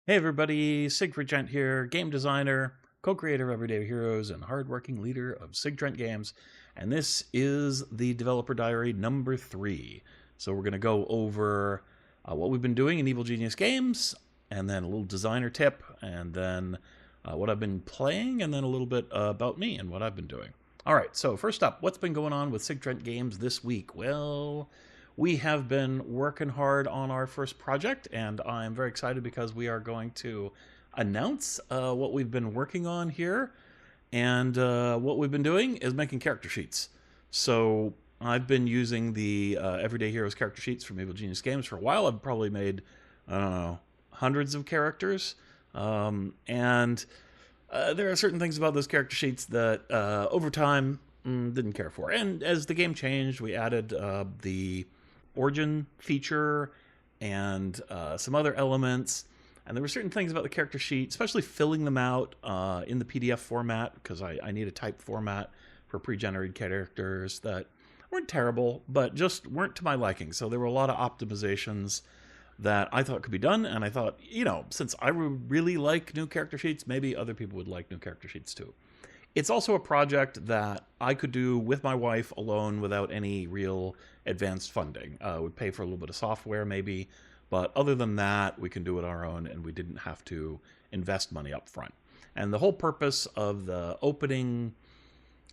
Hey everybody, Sig Trent here, game designer, co-creator of Everyday Heroes, and hardworking leader of Sig Trent Games. And this is the developer diary number 3. So we're going to go over what we've been doing in Evil Genius Games, and then a little designer tip, and then what I've been playing, and then a little bit about me and what I've been doing. All right, so first up, what's been going on with Sig Trent Games this week? Well, we have been working hard on our first project, and I'm very excited because we are going to announce what we've been working on here. And what we've been doing is making character sheets. So I've been using the Everyday Heroes character sheets from Evil Genius Games for a while. I've probably made, I don't know, hundreds of characters. And there are certain things about those character sheets that over time didn't care for. And as the game changed, we added the origin feature and some other elements. And there were certain things about the character sheet, especially filling them out in the PDF format, because I need a type format for pre-generated characters that weren't terrible, but just weren't to my liking. So there were a lot of optimizations that I thought could be done, and I thought, since I would really like new character sheets, maybe other people would like new character sheets too. It's also a project that I could do with my wife alone without any real advanced funding. Would pay for a little bit of software maybe, but other than that, we can do it our own, and we didn't have to invest money up front. And the whole purpose of the opening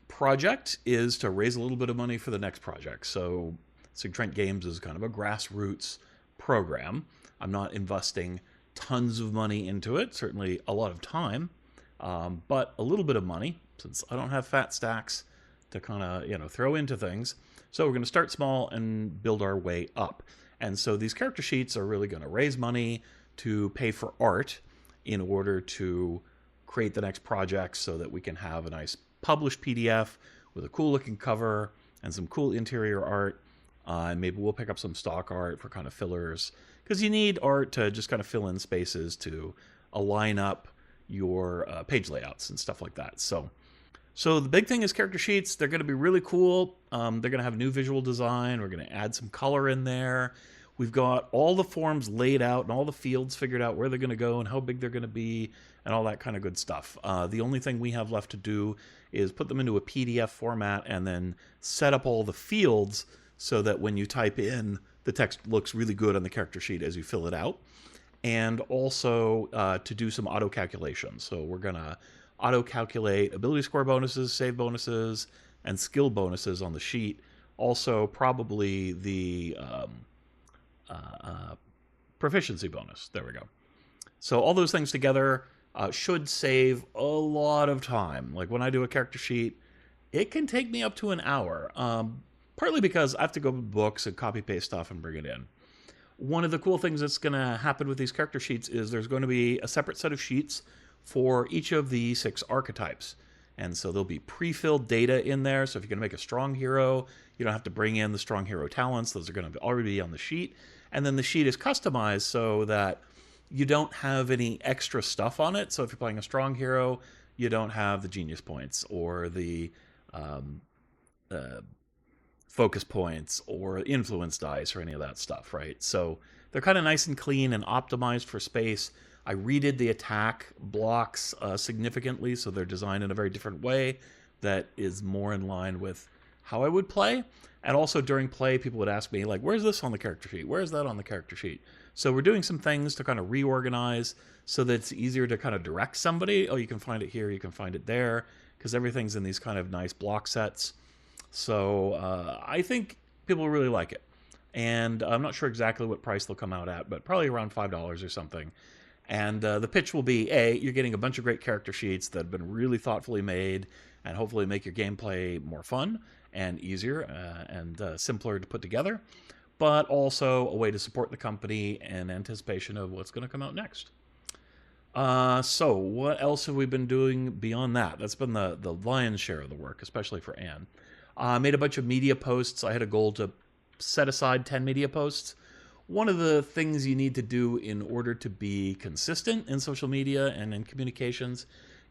project is to raise a little bit of money for the next project. So Sig Trent Games is kind of a grassroots program. I'm not investing tons of money into it, certainly a lot of time, but a little bit of money, since I don't have fat stacks to kind of throw into things. So we're going to start small and build our way up. And so these character sheets are really going to raise money to pay for art in order to create the next project, so that we can have a nice published PDF with a cool looking cover and some cool interior art. And maybe we'll pick up some stock art for kind of fillers, because you need art to just kind of fill in spaces to align up your page layouts and stuff like that. So the big thing is character sheets. They're going to be really cool. They're going to have new visual design. We're going to add some color in there. We've got all the forms laid out and all the fields figured out where they're going to go and how big they're going to be and all that kind of good stuff. The only thing we have left to do is put them into a PDF format and then set up all the fields so that when you type in, the text looks really good on the character sheet as you fill it out. And also to do some auto calculations. So we're going to auto calculate ability score bonuses, save bonuses, and skill bonuses on the sheet. Also, probably the proficiency bonus. There we go. So all those things together should save a lot of time. Like when I do a character sheet, it can take me up to an hour. Partly because I have to go to books and copy paste stuff and bring it in. One of the cool things that's going to happen with these character sheets is there's going to be a separate set of sheets for each of the 6 archetypes. And so there'll be pre-filled data in there. So if you're going to make a strong hero, you don't have to bring in the strong hero talents. Those are going to already be on the sheet. And then the sheet is customized so that you don't have any extra stuff on it. So if you're playing a strong hero, you don't have the genius points or the focus points or influence dice or any of that stuff, right? So they're kind of nice and clean and optimized for space. I redid the attack blocks significantly, so they're designed in a very different way that is more in line with how I would play. And also during play, people would ask me, like, where's this on the character sheet? Where's that on the character sheet? So we're doing some things to kind of reorganize so that it's easier to kind of direct somebody. Oh, you can find it here, you can find it there, because everything's in these kind of nice block sets. So I think people will really like it. And I'm not sure exactly what price they'll come out at, but probably around $5 or something. And the pitch will be, you're getting a bunch of great character sheets that have been really thoughtfully made and hopefully make your gameplay more fun and easier and simpler to put together, but also a way to support the company in anticipation of what's going to come out next. So what else have we been doing beyond that? That's been the lion's share of the work, especially for Anne. I made a bunch of media posts. I had a goal to set aside 10 media posts. One of the things you need to do in order to be consistent in social media and in communications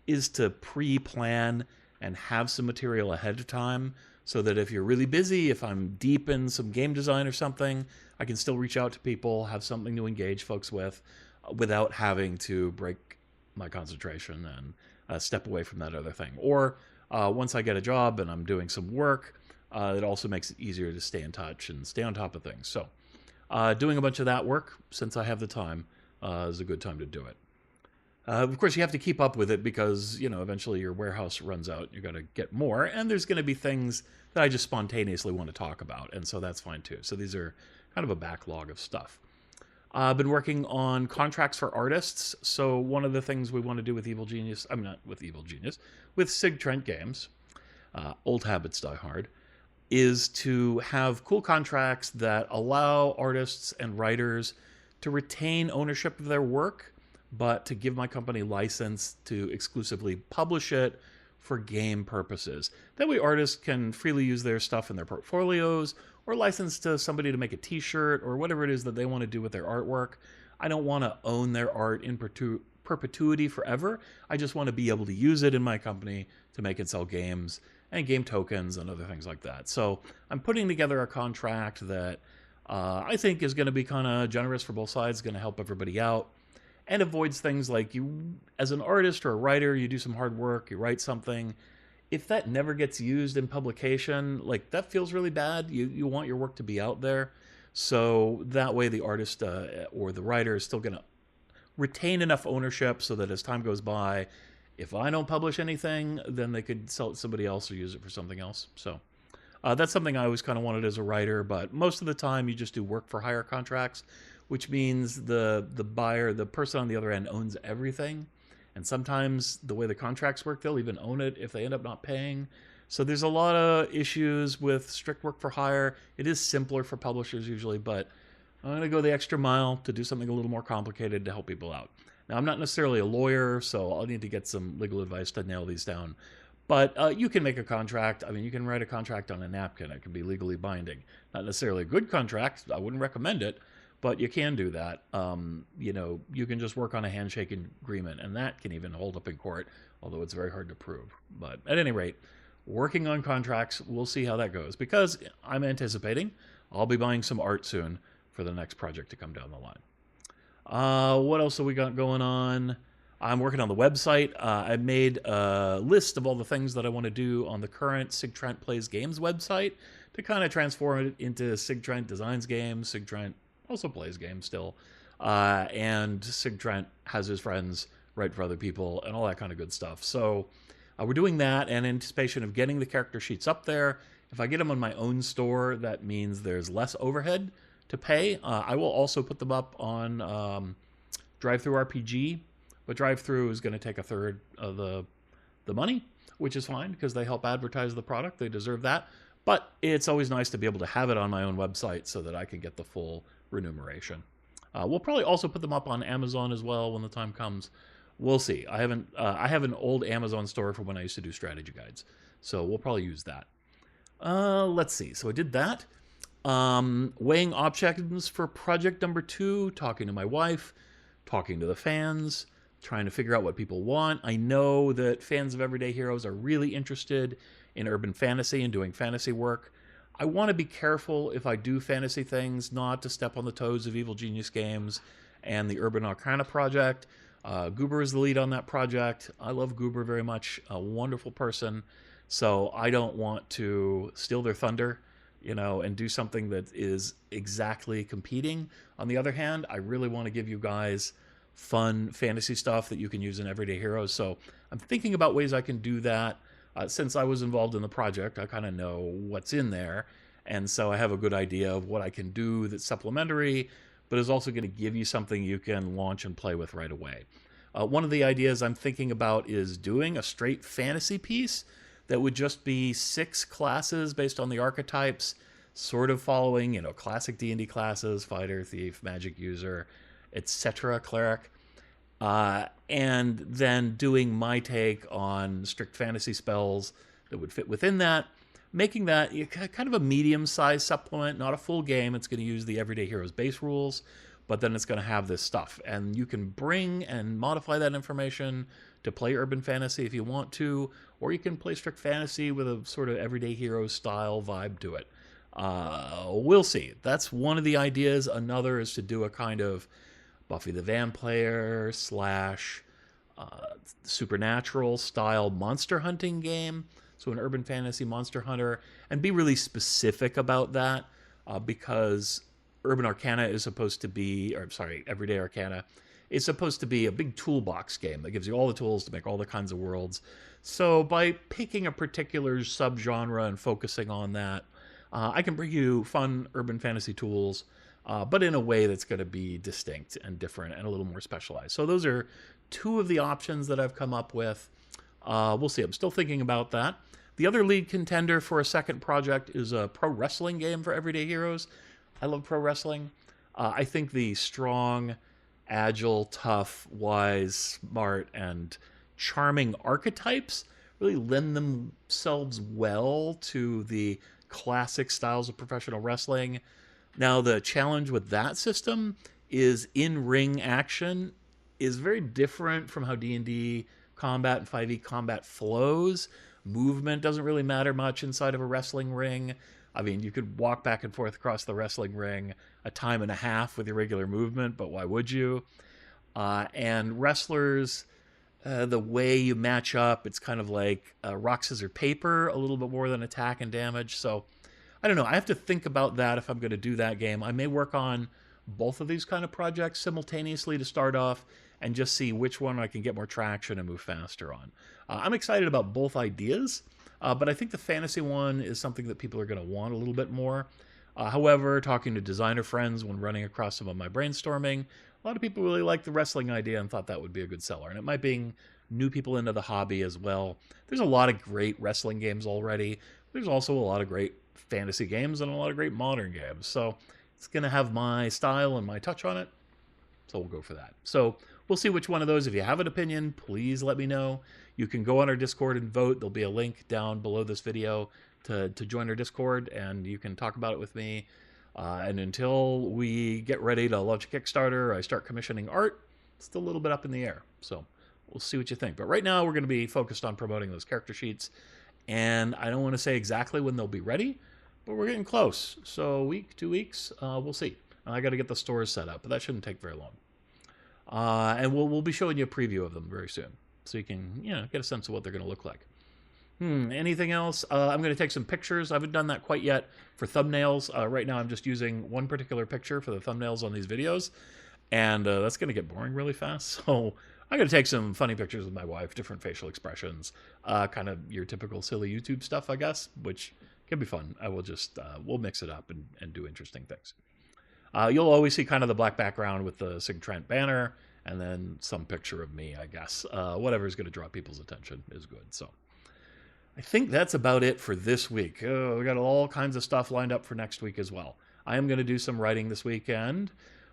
is to pre-plan and have some material ahead of time, so that if you're really busy, if I'm deep in some game design or something, I can still reach out to people, have something to engage folks with. without having to break my concentration and step away from that other thing. Or once I get a job and I'm doing some work, it also makes it easier to stay in touch and stay on top of things. So doing a bunch of that work, since I have the time, is a good time to do it. Of course, you have to keep up with it because, eventually your warehouse runs out. You got to get more. And there's going to be things that I just spontaneously want to talk about. And so that's fine too. So these are kind of a backlog of stuff. I've been working on contracts for artists. So one of the things we want to do with with Sig Trent Games, old habits die hard, is to have cool contracts that allow artists and writers to retain ownership of their work, but to give my company license to exclusively publish it for game purposes. That way artists can freely use their stuff in their portfolios, or license to somebody to make a t-shirt, or whatever it is that they want to do with their artwork. I don't want to own their art in perpetuity forever. I just want to be able to use it in my company to make and sell games and game tokens and other things like that. So I'm putting together a contract that I think is going to be kind of generous for both sides, going to help everybody out, and avoids things like you, as an artist or a writer, you do some hard work, you write something. If that never gets used in publication, like that feels really bad. You want your work to be out there. So that way the artist or the writer is still going to retain enough ownership so that as time goes by, if I don't publish anything, then they could sell it to somebody else or use it for something else. So that's something I always kind of wanted as a writer, but most of the time you just do work for hire contracts, which means the buyer, the person on the other end, owns everything. And sometimes the way the contracts work, they'll even own it if they end up not paying. So there's a lot of issues with strict work for hire. It is simpler for publishers usually, but I'm going to go the extra mile to do something a little more complicated to help people out. Now, I'm not necessarily a lawyer, so I'll need to get some legal advice to nail these down. But you can make a contract. I mean, you can write a contract on a napkin. It can be legally binding. Not necessarily a good contract. I wouldn't recommend it. But you can do that. You can just work on a handshake agreement, and that can even hold up in court, although it's very hard to prove. But at any rate, working on contracts, we'll see how that goes, because I'm anticipating I'll be buying some art soon for the next project to come down the line. What else have we got going on? I'm working on the website. I made a list of all the things that I want to do on the current Sig Trent Plays Games website to kind of transform it into Sig Trent Designs Games. Sig Trent also plays games still, and Sig Trent has his friends write for other people and all that kind of good stuff. So we're doing that in anticipation of getting the character sheets up there. If I get them on my own store, that means there's less overhead to pay. I will also put them up on DriveThruRPG, but DriveThru is going to take a third of the money, which is fine because they help advertise the product. They deserve that. But it's always nice to be able to have it on my own website so that I can get the full remuneration. We'll probably also put them up on Amazon as well when the time comes. We'll see. I have an old Amazon store from when I used to do strategy guides, so we'll probably use that. Let's see. So I did that. Weighing options for project number 2, talking to my wife, talking to the fans, trying to figure out what people want. I know that fans of Everyday Heroes are really interested in urban fantasy and doing fantasy work. I want to be careful if I do fantasy things not to step on the toes of Evil Genius Games and the Urban Arcana project. Goober is the lead on that project. I love Goober very much, a wonderful person. So I don't want to steal their thunder, and do something that is exactly competing. On the other hand, I really want to give you guys fun fantasy stuff that you can use in Everyday Heroes. So I'm thinking about ways I can do that. Since I was involved in the project, I kind of know what's in there. And so I have a good idea of what I can do that's supplementary, but is also going to give you something you can launch and play with right away. One of the ideas I'm thinking about is doing a straight fantasy piece that would just be 6 classes based on the archetypes, sort of following, classic D&D classes, fighter, thief, magic user, etc., cleric. And then doing my take on strict fantasy spells that would fit within that, making that kind of a medium-sized supplement, not a full game. It's going to use the Everyday Heroes base rules, but then it's going to have this stuff. And you can bring and modify that information to play urban fantasy if you want to, or you can play strict fantasy with a sort of Everyday Heroes style vibe to it. We'll see. That's one of the ideas. Another is to do a kind of Buffy the Vampire slash supernatural style monster hunting game. So an urban fantasy monster hunter, and be really specific about that because Urban Arcana is supposed to be, or sorry, Everyday Arcana is supposed to be a big toolbox game that gives you all the tools to make all the kinds of worlds. So by picking a particular subgenre and focusing on that, I can bring you fun urban fantasy tools, but in a way that's going to be distinct and different and a little more specialized. So those are two of the options that I've come up with. We'll see. I'm still thinking about that. The other lead contender for a second project is a pro wrestling game for Everyday Heroes. I love pro wrestling. I think the strong, agile, tough, wise, smart, and charming archetypes really lend themselves well to the classic styles of professional wrestling. Now, the challenge with that system is in-ring action is very different from how D&D combat and 5e combat flows. Movement doesn't really matter much inside of a wrestling ring. I mean, you could walk back and forth across the wrestling ring a time and a half with your regular movement, but why would you? And wrestlers, the way you match up, it's kind of like rock, scissors, paper, a little bit more than attack and damage. So I don't know. I have to think about that if I'm going to do that game. I may work on both of these kind of projects simultaneously to start off and just see which one I can get more traction and move faster on. I'm excited about both ideas, but I think the fantasy one is something that people are going to want a little bit more. However, talking to designer friends when running across some of my brainstorming, a lot of people really liked the wrestling idea and thought that would be a good seller. And it might bring new people into the hobby as well. There's a lot of great wrestling games already. There's also a lot of great fantasy games and a lot of great modern games. So it's going to have my style and my touch on it. So we'll go for that. So we'll see which one of those. If you have an opinion, please let me know. You can go on our Discord and vote. There'll be a link down below this video to join our Discord, and you can talk about it with me. And until we get ready to launch a Kickstarter, I start commissioning art, it's still a little bit up in the air. So we'll see what you think. But right now we're going to be focused on promoting those character sheets. And I don't want to say exactly when they'll be ready, but we're getting close. So a week, 2 weeks, we'll see. I got to get the stores set up, but that shouldn't take very long. And we'll be showing you a preview of them very soon, so you can get a sense of what they're going to look like. Anything else? I'm going to take some pictures. I haven't done that quite yet for thumbnails. Right now I'm just using one particular picture for the thumbnails on these videos, and that's going to get boring really fast. So I'm going to take some funny pictures with my wife, different facial expressions, kind of your typical silly YouTube stuff, I guess, which can be fun. I will just, we'll mix it up and do interesting things. You'll always see kind of the black background with the Sig Trent banner, and then some picture of me, I guess. Whatever's going to draw people's attention is good. So I think that's about it for this week. We got all kinds of stuff lined up for next week as well. I am going to do some writing this weekend,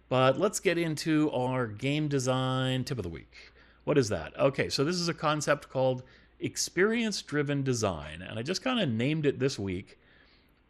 but let's get into our game design tip of the week. What is that? Okay, so this is a concept called experience-driven design, and I just kind of named it this week.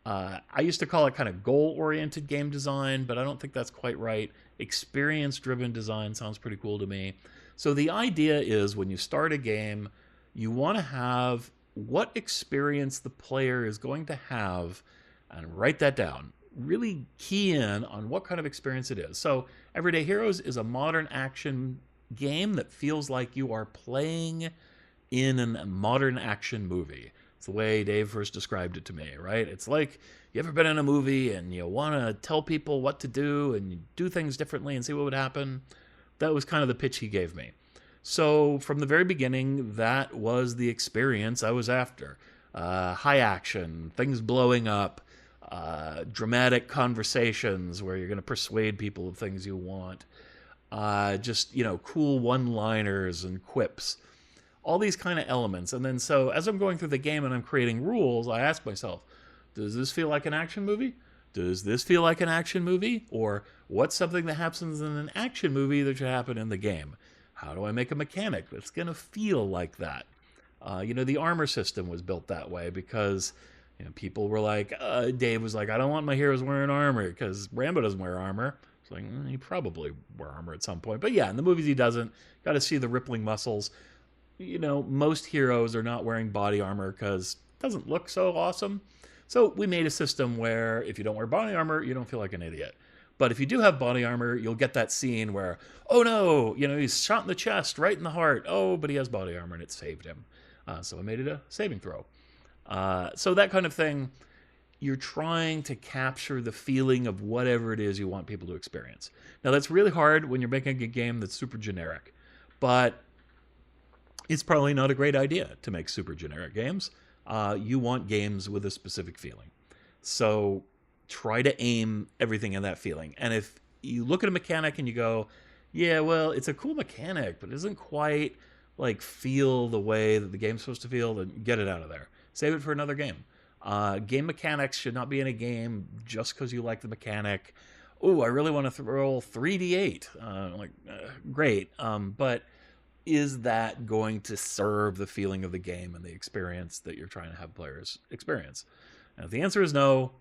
I used to call it kind of goal-oriented game design, but I don't think that's quite right. Experience-driven design sounds pretty cool to me. So the idea is when you start a game, you want to have what experience the player is going to have and write that down. Really key in on what kind of experience it is. So Everyday Heroes is a modern action game that feels like you are playing in a modern action movie. It's the way Dave first described it to me, right? It's like you ever been in a movie and you want to tell people what to do and you do things differently and see what would happen. That was kind of the pitch he gave me. So from the very beginning, that was the experience I was after. High action, things blowing up, dramatic conversations where you're going to persuade people of things you want. Just, cool one-liners and quips. All these kind of elements. And then so as I'm going through the game and I'm creating rules, I ask myself, does this feel like an action movie? Does this feel like an action movie? Or what's something that happens in an action movie that should happen in the game? How do I make a mechanic that's going to feel like that? The armor system was built that way because people were like, Dave was like, I don't want my heroes wearing armor because Rambo doesn't wear armor. It's like, he probably wear armor at some point. But yeah, in the movies he doesn't. Got to see the rippling muscles. Most heroes are not wearing body armor because it doesn't look so awesome. So we made a system where if you don't wear body armor, you don't feel like an idiot. But if you do have body armor, you'll get that scene where, oh no, he's shot in the chest, right in the heart. Oh, but he has body armor and it saved him. So I made it a saving throw. So that kind of thing, you're trying to capture the feeling of whatever it is you want people to experience. Now, that's really hard when you're making a game that's super generic, but it's probably not a great idea to make super generic games. You want games with a specific feeling. So try to aim everything in that feeling. And if you look at a mechanic and you go, yeah, well, it's a cool mechanic, but it doesn't quite feel the way that the game's supposed to feel, then get it out of there. Save it for another game. Game mechanics should not be in a game just because you like the mechanic. Oh, I really want to roll 3d8. Great. But is that going to serve the feeling of the game and the experience that you're trying to have players experience? And if the answer is no,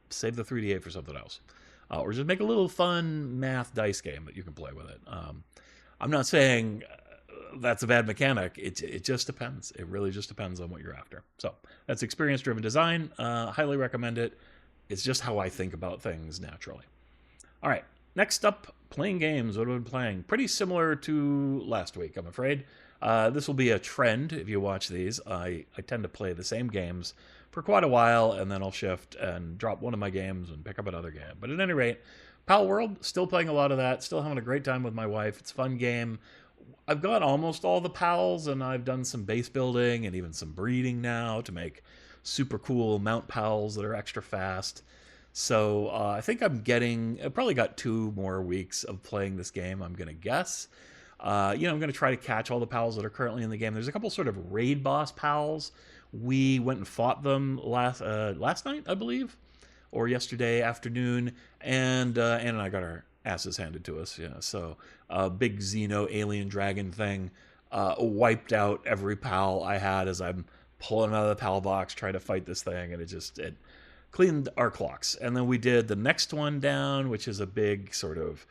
save the 3d8 for something else. Or just make a little fun math dice game that you can play with it. I'm not saying that's a bad mechanic. It just depends. It really just depends on what you're after. So that's experience-driven design. Highly recommend it. It's just how I think about things naturally. All right, next up, playing games. What have I been playing? Pretty similar to last week, I'm afraid. This will be a trend if you watch these. I tend to play the same games for quite a while, and then I'll shift and drop one of my games and pick up another game. But at any rate, Pal World, still playing a lot of that. Still having a great time with my wife. It's a fun game. I've got almost all the pals, and I've done some base building and even some breeding now to make super cool mount pals that are extra fast. So I think I've probably got 2 more weeks of playing this game, I'm going to guess. I'm going to try to catch all the pals that are currently in the game. There's a couple sort of raid boss pals. We went and fought them last night, I believe, or yesterday afternoon, and Ann and I got our asses handed to us. Yeah, so a big Xeno alien dragon thing wiped out every pal I had as I'm pulling out of the pal box trying to fight this thing, and it cleaned our clocks. And then we did the next one down, which is a big sort of,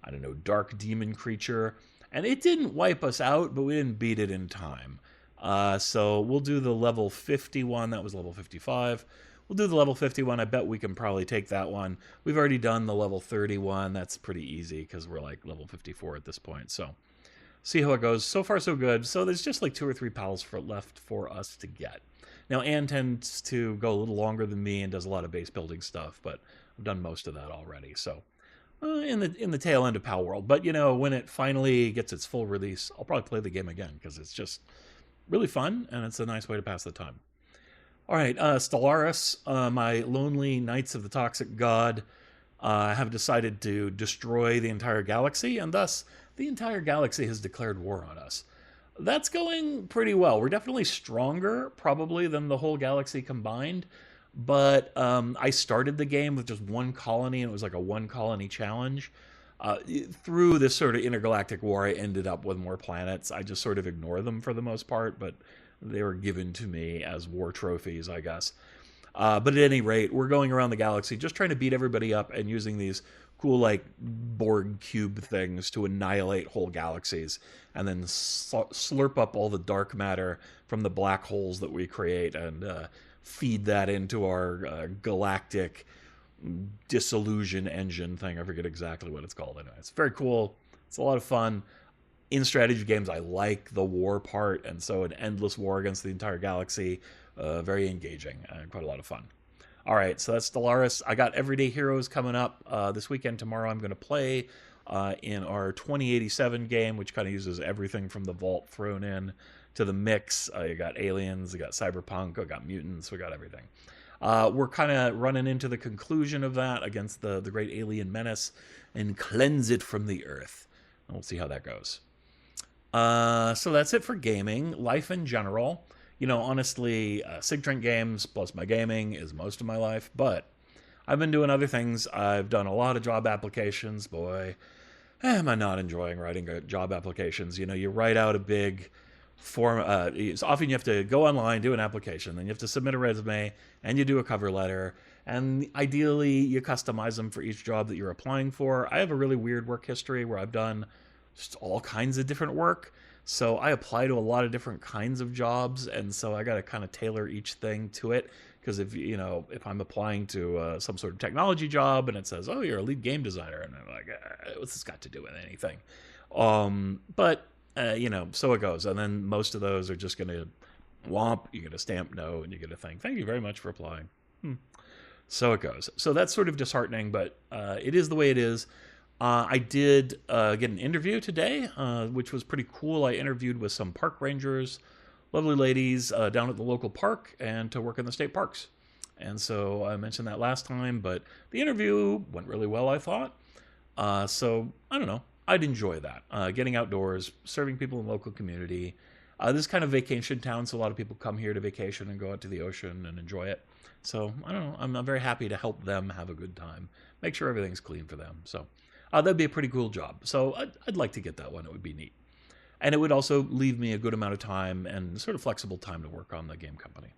I don't know, dark demon creature, and it didn't wipe us out, but we didn't beat it in time. So we'll do the level 51. That was level 55. We'll do the level 51. I bet we can probably take that one. We've already done the level 31. That's pretty easy because we're like level 54 at this point. So see how it goes. So far, so good. So there's just like 2 or 3 pals left for us to get. Now, Anne tends to go a little longer than me and does a lot of base building stuff, but I've done most of that already. So in the tail end of Pal World. But, when it finally gets its full release, I'll probably play the game again because it's just really fun, and it's a nice way to pass the time. All right, Stellaris, my lonely Knights of the Toxic God, have decided to destroy the entire galaxy, and thus the entire galaxy has declared war on us. That's going pretty well. We're definitely stronger, probably, than the whole galaxy combined, but I started the game with just 1 colony, and it was like a 1-colony challenge. Through this sort of intergalactic war, I ended up with more planets. I just sort of ignore them for the most part, but they were given to me as war trophies, I guess. But at any rate, we're going around the galaxy just trying to beat everybody up and using these cool, Borg cube things to annihilate whole galaxies and then slurp up all the dark matter from the black holes that we create and feed that into our galactic disillusion engine thing. I forget exactly what it's called. Anyway, it's very cool. It's a lot of fun. In strategy games, I like the war part, and so an endless war against the entire galaxy, very engaging and quite a lot of fun. All right, so that's Stellaris. I got Everyday Heroes coming up this weekend. Tomorrow I'm going to play in our 2087 game, which kind of uses everything from the vault thrown in to the mix. You got aliens, you got cyberpunk, I got mutants, we got everything. We're kind of running into the conclusion of that against the great alien menace and cleanse it from the earth. And we'll see how that goes. So that's it for gaming. Life in general. Honestly, Sig Trent Games plus my gaming is most of my life, but I've been doing other things. I've done a lot of job applications. Boy, am I not enjoying writing job applications. You write out a big form. Often you have to go online, do an application, then you have to submit a resume, and you do a cover letter. And ideally, you customize them for each job that you're applying for. I have a really weird work history where I've done just all kinds of different work. So I apply to a lot of different kinds of jobs, and so I got to kind of tailor each thing to it. Because if I'm applying to some sort of technology job and it says, "Oh, you're a lead game designer," and I'm like, "What's this got to do with anything?" But so it goes. And then most of those are just going to womp. You get a stamp no, and you get a thing. Thank you very much for applying. So it goes. So that's sort of disheartening, but it is the way it is. I did get an interview today, which was pretty cool. I interviewed with some park rangers, lovely ladies down at the local park, and to work in the state parks. And so I mentioned that last time, but the interview went really well, I thought. So I don't know. I'd enjoy that. Getting outdoors, serving people in the local community. This is kind of vacation town, so a lot of people come here to vacation and go out to the ocean and enjoy it. So I don't know. I'm very happy to help them have a good time. Make sure everything's clean for them. So that'd be a pretty cool job. So I'd like to get that one. It would be neat. And it would also leave me a good amount of time and sort of flexible time to work on the game company.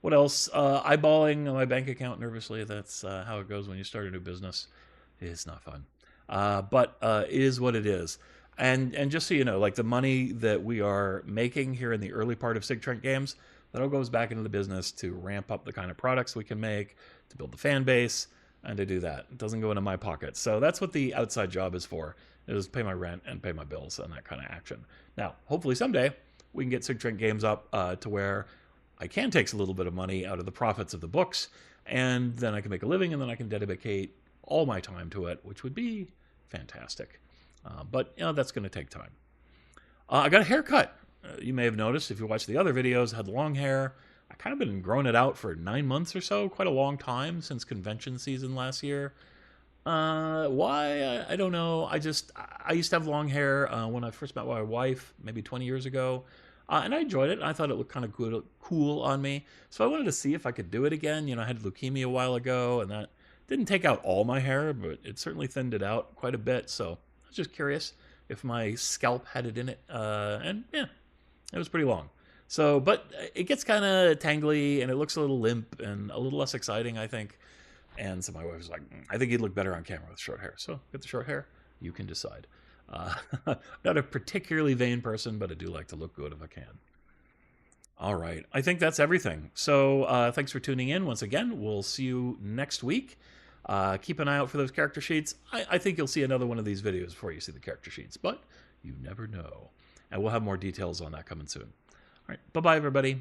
What else? Eyeballing my bank account nervously. That's how it goes when you start a new business. It's not fun. But it is what it is. And just so you know, like the money that we are making here in the early part of Sig Trent Games, that all goes back into the business to ramp up the kind of products we can make, to build the fan base, and to do that. It doesn't go into my pocket. So that's what the outside job is for, is pay my rent and pay my bills and that kind of action. Now, hopefully someday we can get SigTrent Games up to where I can take a little bit of money out of the profits of the books, and then I can make a living, and then I can dedicate all my time to it, which would be fantastic. But that's going to take time. I got a haircut. You may have noticed if you watched the other videos, I had long hair. I kind of been growing it out for 9 months or so, quite a long time since convention season last year. Why? I don't know. I used to have long hair when I first met my wife, maybe 20 years ago. And I enjoyed it. I thought it looked kind of cool on me. So I wanted to see if I could do it again. I had leukemia a while ago, and that didn't take out all my hair, but it certainly thinned it out quite a bit. So I was just curious if my scalp had it in it. And yeah, it was pretty long. So, but it gets kind of tangly, and it looks a little limp and a little less exciting, I think. And so my wife was like, I think he'd look better on camera with short hair. So get the short hair. You can decide. Not a particularly vain person, but I do like to look good if I can. All right. I think that's everything. So thanks for tuning in once again. We'll see you next week. Keep an eye out for those character sheets. I think you'll see another one of these videos before you see the character sheets, but you never know. And we'll have more details on that coming soon. All right. Bye-bye, everybody.